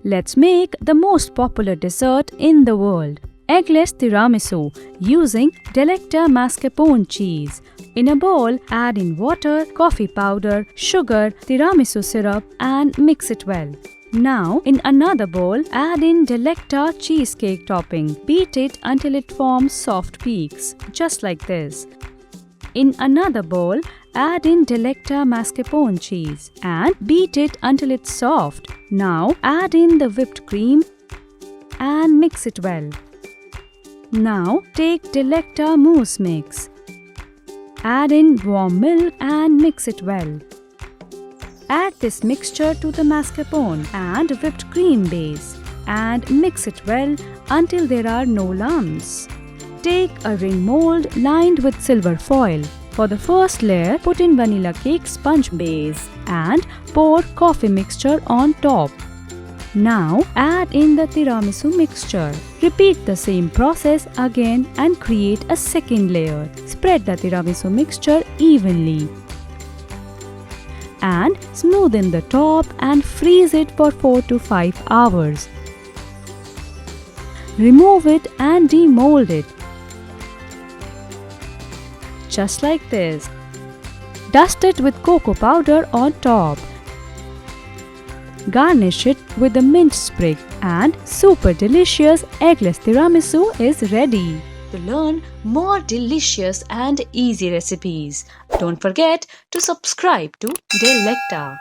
Let's make the most popular dessert in the world, Eggless Tiramisu, using Delecta Mascarpone Cheese. In a bowl, add in water, coffee powder, sugar, tiramisu syrup and mix it well. Now, in another bowl, add in Delecta Cheesecake Topping. Beat it until it forms soft peaks, just like this. In another bowl, add in Delecta Mascarpone Cheese and beat it until it's soft. Now, add in the whipped cream and mix it well. Now, take Delecta Mousse mix. Add in warm milk and mix it well. Add this mixture to the mascarpone and whipped cream base and mix it well until there are no lumps. Take a ring mold lined with silver foil. For the first layer, put in vanilla cake sponge base and pour coffee mixture on top. Now add in the tiramisu mixture. Repeat the same process again and create a second layer. Spread the tiramisu mixture evenly and smoothen the top and freeze it for 4 to 5 hours. Remove it and demold it. Just like this. Dust it with cocoa powder on top. Garnish it with a mint sprig and super delicious eggless tiramisu is ready. To learn more delicious and easy recipes, don't forget to subscribe to Delecta.